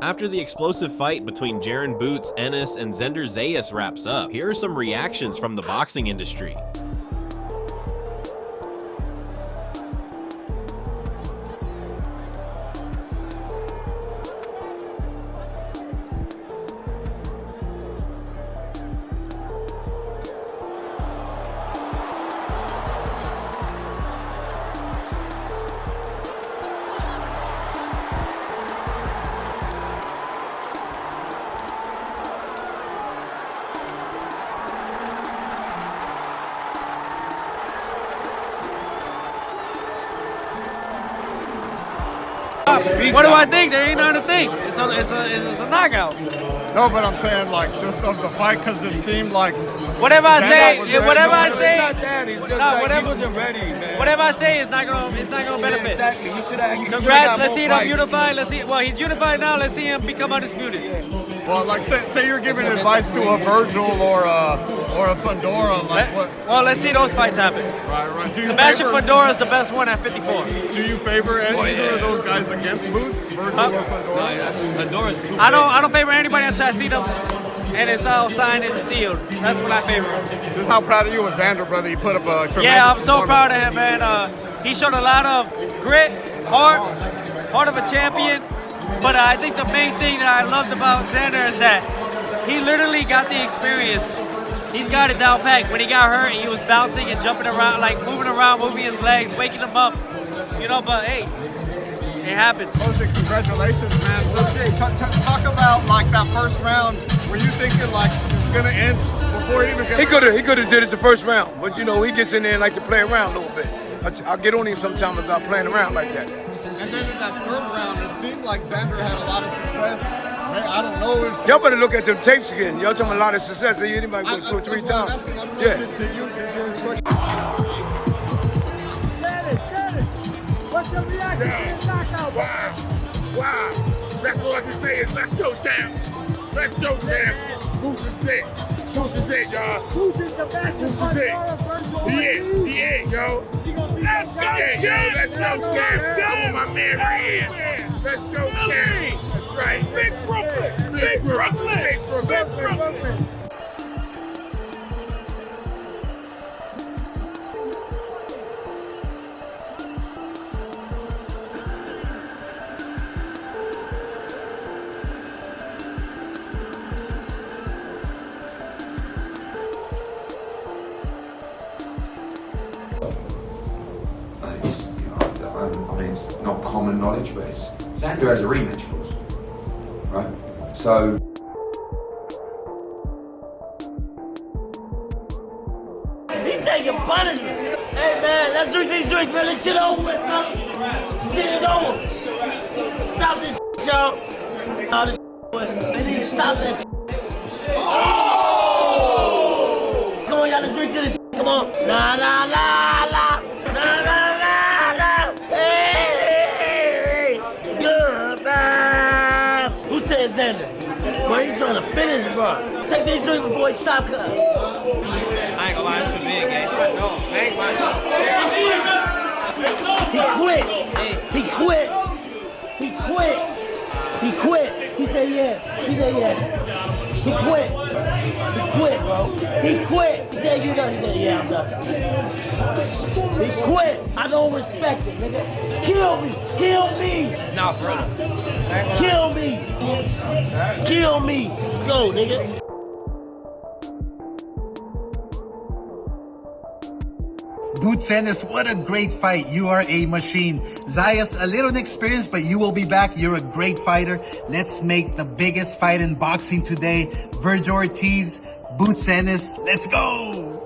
After the explosive fight between Jaron Boots Ennis and Xender Zayas wraps up, here are some reactions from the boxing industry. What do I think? There ain't nothing to think. It's a knockout. No, but I'm saying like just of the fight because it seemed like whatever I say, was ready. whatever I say, It's not that. It's just like he wasn't ready, man. whatever I say is not gonna benefit. Yeah, exactly. He should have. Congrats. Let's see him unified. Let's see. Well, he's unified now. Let's see him become undisputed. Well, like say you're giving advice to a Vergil or a Fundora, like what? Well, let's see those fights happen. Right. Do you Sebastian favor, Fundora is the best one at 54. Do you favor either of those guys against Boots, Vergil or Fundora? Fundora's too I don't favor anybody until I see them, and it's all signed and sealed. That's when I favor him. Just how proud of you was Xander, brother. He put up a tremendous Yeah, I'm so performance. proud of him, man. He showed a lot of grit, heart of a champion. But I think the main thing that I loved about Xander is that he literally got the experience. He's got it down pat. When he got hurt, he was bouncing and jumping around, like moving his legs, waking him up. You know, but hey, it happens. Jose, congratulations, man. Let's talk about like that first round. Were you thinking like it's gonna end before he even gets? He could have did it the first round, but you know he gets in there and like to play around a little bit. I'll get on him sometimes about playing around like that. And then in that third round, it seemed like Xander had a lot of success. Man, I don't know if Y'all better look at them tapes again. Y'all talking a lot of success. You anybody go 2 or 3 times. Yeah. Did you switch? What's your reaction to this knockout? Wow. That's all I can say is let's go, champ. Let's go, champ. Boots is it. Boots is it, y'all. Boots is the best. Boots is it. He is, yo. Let's go, let's go, champ. I want my man right here. Let's go, champ. That's right. Big Brooklyn. Big Brooklyn. Big Brooklyn. I mean, it's not common knowledge, but Xander has a rematch clause, right? So. He's taking punishment. Hey man, let's drink these drinks, man. This shit over with, fellas. This shit is over. Stop this shit, y'all. No, this shit. They need to stop this shit. Oh! Come on, y'all, let's drink to this shit. Come on. La la la la. La la la la. Hey! Goodbye. Who said Xander? Bro, you trying to finish, bro. Take these drinks before he stop cutting. I ain't gonna lie, it's too big, eh? He quit. He quit. He quit. He quit. He said yeah. He said yeah. He quit. He quit, bro. He quit. He said you done. He said yeah, I'm done. He quit. I don't respect it, nigga. Kill me. Kill me. Nah, for us. Kill me. Kill me. Let's go, nigga. Boots Ennis, what a great fight. You are a machine. Zayas, a little inexperienced, but you will be back. You're a great fighter. Let's make the biggest fight in boxing today. Vergil Ortiz, Boots Ennis, let's go!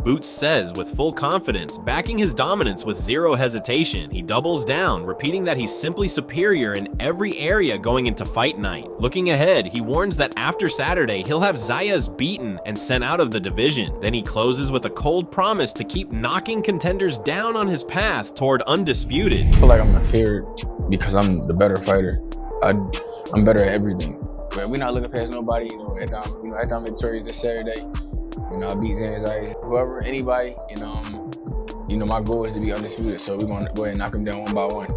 Boots says with full confidence, backing his dominance with zero hesitation. He doubles down, repeating that he's simply superior in every area going into fight night. Looking ahead, he warns that after Saturday, he'll have Zayas beaten and sent out of the division. Then he closes with a cold promise to keep knocking contenders down on his path toward undisputed. I feel like I'm the favorite because I'm the better fighter. I'm better at everything. But we're not looking past nobody. After I'm victorious this Saturday, I beat Xander Zayas. Whoever, anybody, my goal is to be undisputed. So we're gonna go ahead and knock him down one by one.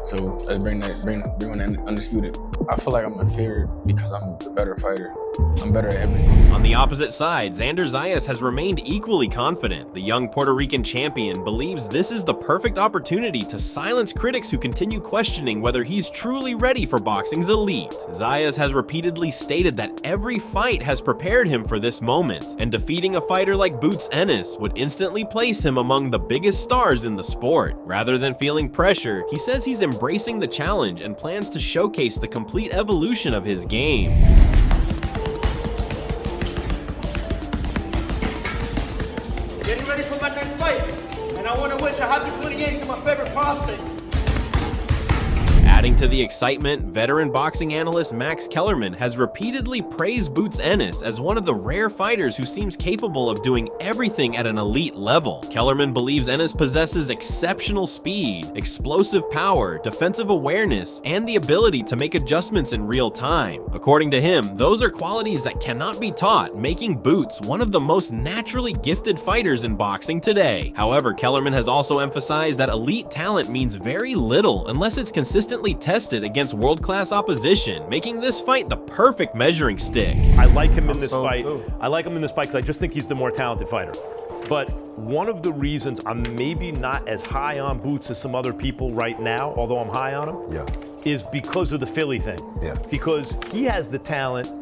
So let's bring on that undisputed. I feel like I'm inferior because I'm the better fighter. I'm better at everything. On the opposite side, Xander Zayas has remained equally confident. The young Puerto Rican champion believes this is the perfect opportunity to silence critics who continue questioning whether he's truly ready for boxing's elite. Zayas has repeatedly stated that every fight has prepared him for this moment, and defeating a fighter like Boots Ennis would instantly place him among the biggest stars in the sport. Rather than feeling pressure, he says he's embracing the challenge and plans to showcase the complete evolution of his game. Getting ready for my next fight, and I want to wish a happy 28th to my favorite prospect. Adding to the excitement, veteran boxing analyst Max Kellerman has repeatedly praised Boots Ennis as one of the rare fighters who seems capable of doing everything at an elite level. Kellerman believes Ennis possesses exceptional speed, explosive power, defensive awareness, and the ability to make adjustments in real time. According to him, those are qualities that cannot be taught, making Boots one of the most naturally gifted fighters in boxing today. However, Kellerman has also emphasized that elite talent means very little unless it's consistently tested against world-class opposition, making this fight the perfect measuring stick. I like him in this fight. I like him in this fight because I just think he's the more talented fighter. But one of the reasons I'm maybe not as high on Boots as some other people right now, although I'm high on him, is because of the Philly thing. Because he has the talent.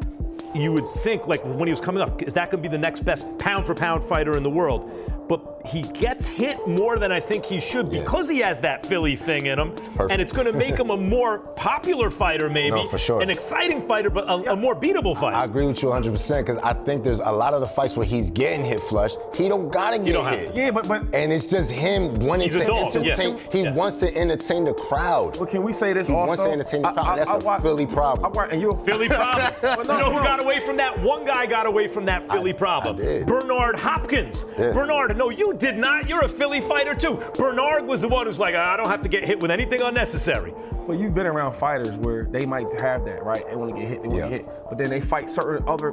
You would think, like when he was coming up, is that going to be the next best pound-for-pound fighter in the world? But he gets hit more than I think he should because he has that Philly thing in him. And it's going to make him a more popular fighter, maybe. No, for sure. An exciting fighter, but a more beatable fighter. I agree with you 100% because I think there's a lot of the fights where he's getting hit flush. He don't got to get hit. Yeah, but and it's just him wanting to entertain. He wants to entertain the crowd. But can we say this he also? He wants to entertain the crowd. That's a Philly problem. And you're Philly problem. You know who got away from that? One guy got away from that Philly problem. Bernard Hopkins. Bernard, no, you did not. You're a Philly fighter too. Bernard was the one who's like, I don't have to get hit with anything unnecessary. Well, you've been around fighters where they might have that, right? They want to get hit, they want to get hit. But then they fight certain other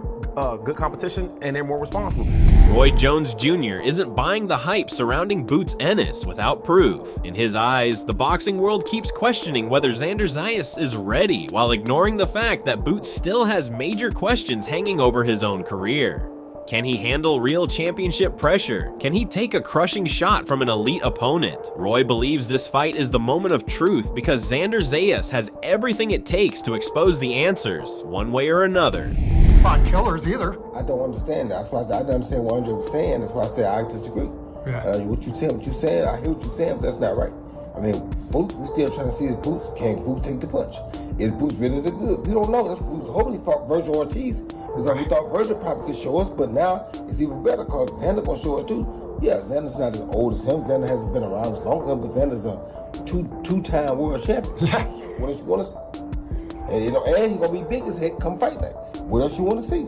good competition and they're more responsible. Roy Jones Jr. isn't buying the hype surrounding Boots Ennis without proof. In his eyes, the boxing world keeps questioning whether Xander Zayas is ready, while ignoring the fact that Boots still has major questions hanging over his own career. Can he handle real championship pressure? Can he take a crushing shot from an elite opponent? Roy believes this fight is the moment of truth because Xander Zayas has everything it takes to expose the answers, one way or another. Not killers either. I don't understand that. That's why I don't understand what Andre was saying. That's why I said I disagree. What you saying, I hear what you're saying, but that's not right. I mean, Boots, we still trying to see if Boots, can Boots take the punch? Is Boots really the good? We don't know. That's what we was hoping he fought Vergil Ortiz because we thought Vergil probably could show us, but now it's even better because Xander gonna show us too. Yeah, Xander's not as old as him. Xander hasn't been around as long as him, but Xander's a two-time world champion. What else you want to see? And he's gonna be big as heck come fight night. What else you want to see?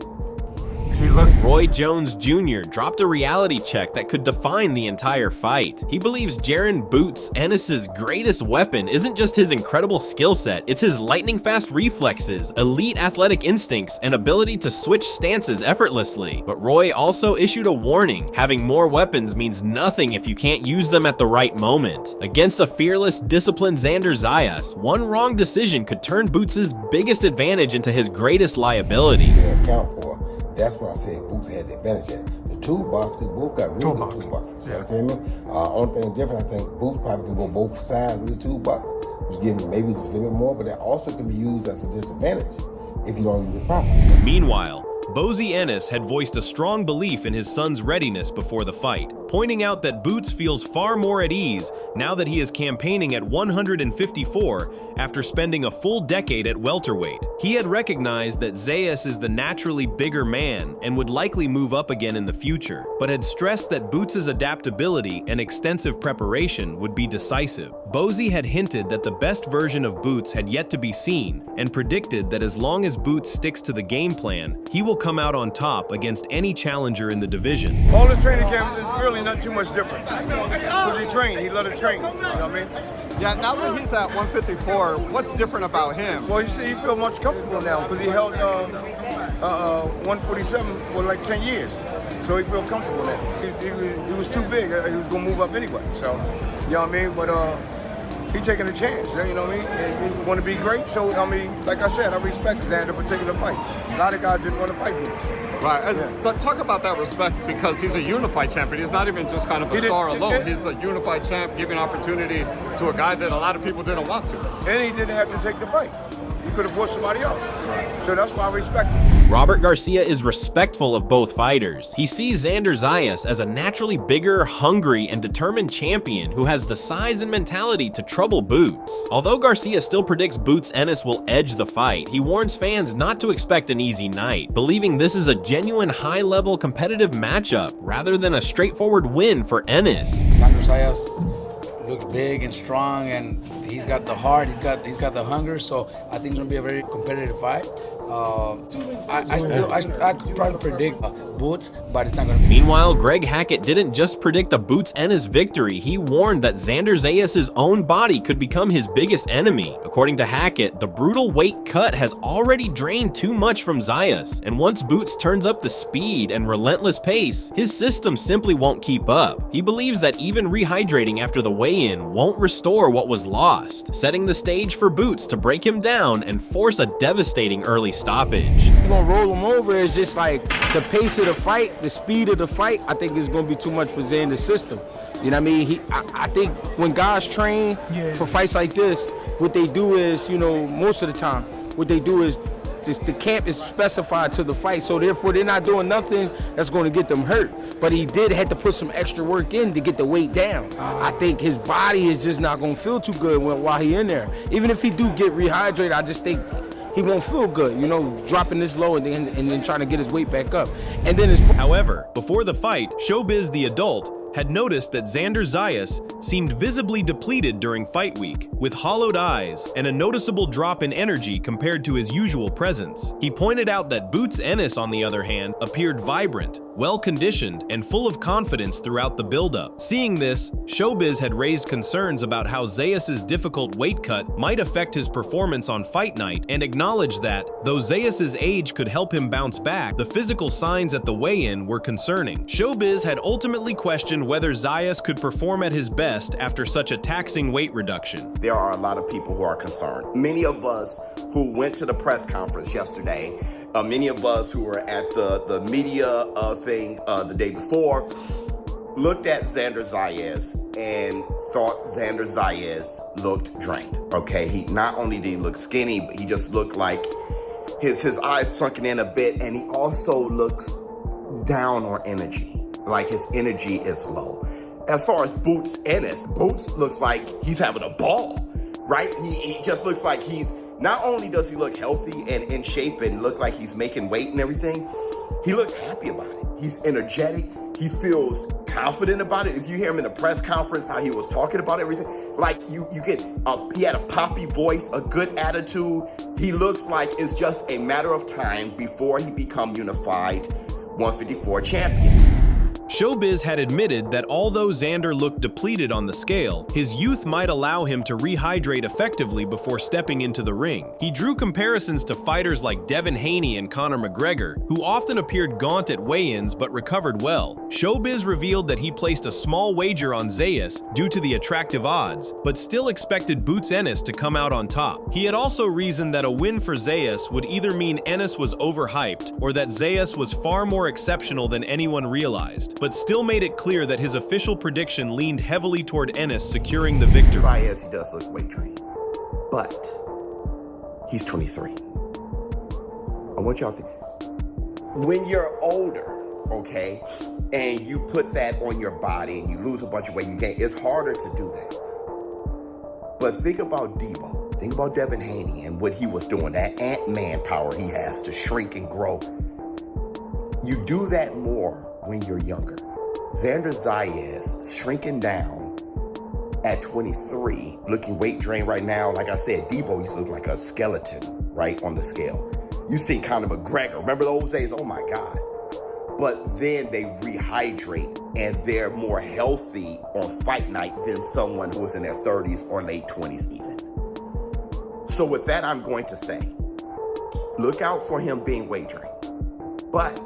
Roy Jones Jr. dropped a reality check that could define the entire fight. He believes Jaron Boots Ennis' greatest weapon isn't just his incredible skill set, it's his lightning-fast reflexes, elite athletic instincts, and ability to switch stances effortlessly. But Roy also issued a warning: having more weapons means nothing if you can't use them at the right moment. Against a fearless, disciplined Xander Zayas, one wrong decision could turn Boots' biggest advantage into his greatest liability. That's what I said Boots had the advantage at. The toolbox, they both got really good toolboxes. You understand me? Only thing different, I think Boots probably can go both sides with his toolbox, which gives him maybe just a little bit more, but that also can be used as a disadvantage if you don't use it properly. Meanwhile, Boots Ennis had voiced a strong belief in his son's readiness before the fight, pointing out that Boots feels far more at ease now that he is campaigning at 154 after spending a full decade at welterweight. He had recognized that Zayas is the naturally bigger man and would likely move up again in the future, but had stressed that Boots' adaptability and extensive preparation would be decisive. Boots had hinted that the best version of Boots had yet to be seen and predicted that as long as Boots sticks to the game plan, he will come out on top against any challenger in the division. All the training camps is really not too much different. Because he trained, he loved to train, you know what I mean? Yeah, now that he's at 154, what's different about him? Well, you see, he feels much comfortable now because he held 147 for like 10 years. So he feels comfortable now. He was too big. He was going to move up anyway. So, you know what I mean? But He's taking a chance, you know what I mean? And he want to be great, so, I mean, like I said, I respect Xander for taking the fight. A lot of guys didn't want to fight Boots. Right, but talk about that respect, because he's a unified champion. He's not even just kind of a star alone. He's a unified champ, giving opportunity to a guy that a lot of people didn't want to. And he didn't have to take the fight. He could have forced somebody else. Right. So that's why I respect him. Robert Garcia is respectful of both fighters. He sees Xander Zayas as a naturally bigger, hungry, and determined champion who has the size and mentality to trouble Boots. Although Garcia still predicts Boots Ennis will edge the fight, he warns fans not to expect an easy night, believing this is a genuine high-level competitive matchup rather than a straightforward win for Ennis. Xander Zayas looks big and strong, and he's got the heart, he's got the hunger, so I think it's gonna be a very competitive fight. I could probably predict Boots, but it's not gonna be. Meanwhile, Greg Hackett didn't just predict a Boots Ennis victory, he warned that Xander Zayas' own body could become his biggest enemy. According to Hackett, the brutal weight cut has already drained too much from Zayas, and once Boots turns up the speed and relentless pace, his system simply won't keep up. He believes that even rehydrating after the weigh-in won't restore what was lost, setting the stage for Boots to break him down and force a devastating early stoppage. You're gonna roll him over. It's just like the pace of the fight, the speed of the fight, I think is gonna be too much for Xander's system. You know what I mean? I think when guys train for fights like this, what they do is, you know, most of the time, what they do is just the camp is specified to the fight, so therefore they're not doing nothing that's going to get them hurt. But he did have to put some extra work in to get the weight down. I think his body is just not going to feel too good while he in there. Even if he do get rehydrated, I just think he won't feel good, you know, dropping this low and then trying to get his weight back up. And then However, before the fight, Showbiz the Adult had noticed that Xander Zayas seemed visibly depleted during fight week, with hollowed eyes and a noticeable drop in energy compared to his usual presence. He pointed out that Boots Ennis, on the other hand, appeared vibrant, well-conditioned, and full of confidence throughout the build-up. Seeing this, Showbiz had raised concerns about how Zayas' difficult weight cut might affect his performance on fight night, and acknowledged that, though Zayas' age could help him bounce back, the physical signs at the weigh-in were concerning. Showbiz had ultimately questioned whether Zayas could perform at his best after such a taxing weight reduction. There are a lot of people who are concerned. Many of us who went to the press conference yesterday, many of us who were at the media thing the day before, looked at Xander Zayas and thought Xander Zayas looked drained, okay? He not only did he look skinny, but he just looked like his eyes sunken in a bit, and he also looks down on energy. Like his energy is low. As far as Boots Ennis, Boots looks like he's having a ball, right? He just looks like not only does he look healthy and in shape and look like he's making weight and everything, he looks happy about it. He's energetic. He feels confident about it. If you hear him in the press conference, how he was talking about everything, like you get, he had a poppy voice, a good attitude. He looks like it's just a matter of time before he become unified 154 champion. Showbiz had admitted that although Xander looked depleted on the scale, his youth might allow him to rehydrate effectively before stepping into the ring. He drew comparisons to fighters like Devin Haney and Conor McGregor, who often appeared gaunt at weigh-ins but recovered well. Showbiz revealed that he placed a small wager on Zayas due to the attractive odds, but still expected Boots Ennis to come out on top. He had also reasoned that a win for Zayas would either mean Ennis was overhyped or that Zayas was far more exceptional than anyone realized, but still made it clear that his official prediction leaned heavily toward Ennis securing the victory. Zayas, he does look weight drained, but he's 23. I want y'all to, when you're older, okay, and you put that on your body and you lose a bunch of weight, it's harder to do that. But think about Debo, think about Devin Haney and what he was doing, that Ant-Man power he has to shrink and grow. You do that more when you're younger. Xander Zayas shrinking down at 23, looking weight drained right now. Like I said, Debo used to look like a skeleton, right, on the scale. You see Conor McGregor, remember those days? Oh my God. But then they rehydrate and they're more healthy on fight night than someone who was in their 30s or late 20s even. So with that, I'm going to say, look out for him being weight drained. But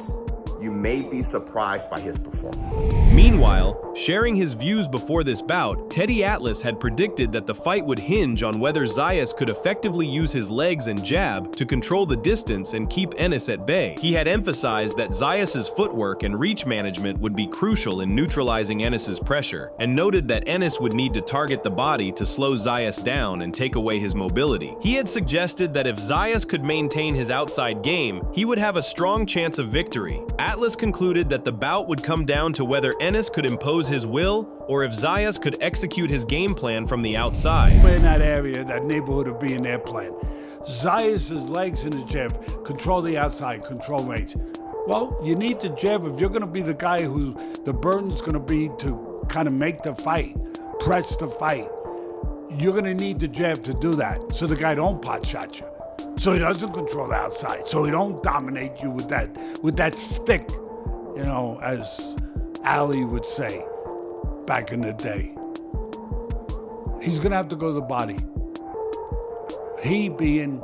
you may be surprised by his performance. Meanwhile, sharing his views before this bout, Teddy Atlas had predicted that the fight would hinge on whether Zayas could effectively use his legs and jab to control the distance and keep Ennis at bay. He had emphasized that Zayas' footwork and reach management would be crucial in neutralizing Ennis' pressure, and noted that Ennis would need to target the body to slow Zayas down and take away his mobility. He had suggested that if Zayas could maintain his outside game, he would have a strong chance of victory. Atlas concluded that the bout would come down to whether Ennis could impose his will or if Zayas could execute his game plan from the outside. In that area, that neighborhood would be in their plan. Zayas' legs and his jab control the outside, control range. Well, you need the jab if you're going to be the guy who the burden's going to be to kind of make the fight, press the fight. You're going to need the jab to do that, so the guy don't pot shot you, so he doesn't control the outside, so he don't dominate you with that stick, you know, as Ali would say back in the day. He's going to have to go to the body. He being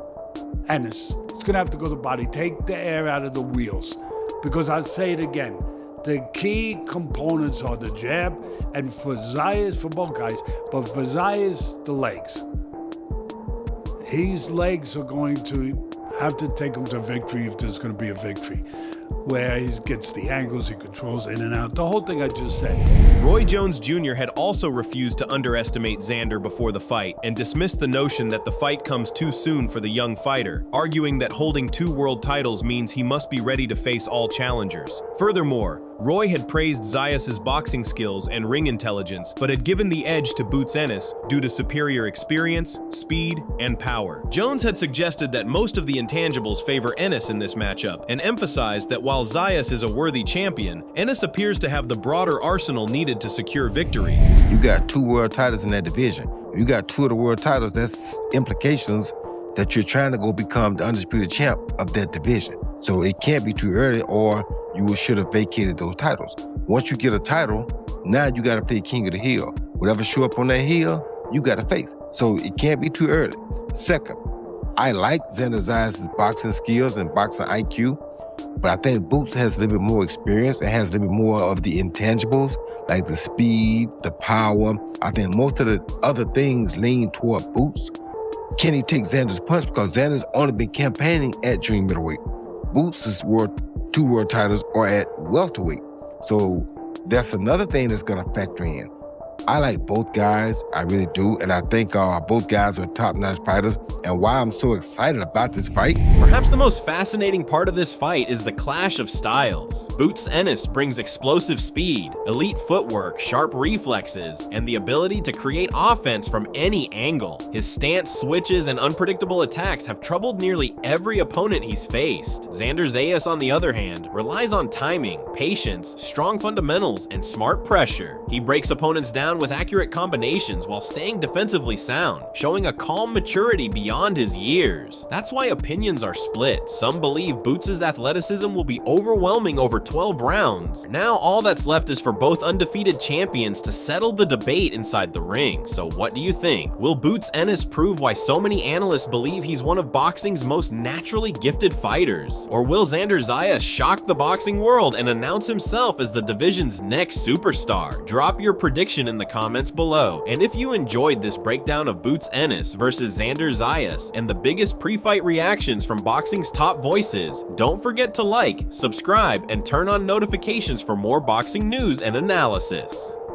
Ennis, he's going to have to go to the body, take the air out of the wheels. Because I'll say it again, the key components are the jab, and for Zayas, for both guys, but for Zayas, the legs. His legs are going to have to take him to victory if there's going to be a victory, where he gets the angles, he controls in and out, the whole thing I just said. Roy Jones Jr. had also refused to underestimate Xander before the fight and dismissed the notion that the fight comes too soon for the young fighter, arguing that holding 2 world titles means he must be ready to face all challengers. Furthermore, Roy had praised Zayas' boxing skills and ring intelligence, but had given the edge to Boots Ennis due to superior experience, speed, and power. Jones had suggested that most of the intangibles favor Ennis in this matchup, and emphasized that while Zayas is a worthy champion, Ennis appears to have the broader arsenal needed to secure victory. You got 2 world titles in that division. You got 2 of the world titles, that's implications that you're trying to go become the undisputed champ of that division. So it can't be too early, or you should have vacated those titles. Once you get a title, now you got to play king of the hill. Whatever show up on that hill, you got to face. So it can't be too early. Second, I like Xander Zayas' boxing skills and boxing IQ, but I think Boots has a little bit more experience and has a little bit more of the intangibles, like the speed, the power. I think most of the other things lean toward Boots. Can he take Xander's punch? Because Xander's only been campaigning at junior middleweight. Boots' 2 world titles are at welterweight. So that's another thing that's going to factor in. I like both guys, I really do, and I think both guys are top-notch fighters, and why I'm so excited about this fight. Perhaps the most fascinating part of this fight is the clash of styles. Boots Ennis brings explosive speed, elite footwork, sharp reflexes, and the ability to create offense from any angle. His stance, switches, and unpredictable attacks have troubled nearly every opponent he's faced. Xander Zayas, on the other hand, relies on timing, patience, strong fundamentals, and smart pressure. He breaks opponents down with accurate combinations while staying defensively sound, showing a calm maturity beyond his years. That's why opinions are split. Some believe Boots' athleticism will be overwhelming over 12 rounds. Now all that's left is for both undefeated champions to settle the debate inside the ring. So what do you think? Will Boots Ennis prove why so many analysts believe he's one of boxing's most naturally gifted fighters? Or will Xander Zayas shock the boxing world and announce himself as the division's next superstar? Drop your prediction in the comments below. And if you enjoyed this breakdown of Boots Ennis versus Xander Zayas and the biggest pre-fight reactions from boxing's top voices, don't forget to like, subscribe, and turn on notifications for more boxing news and analysis.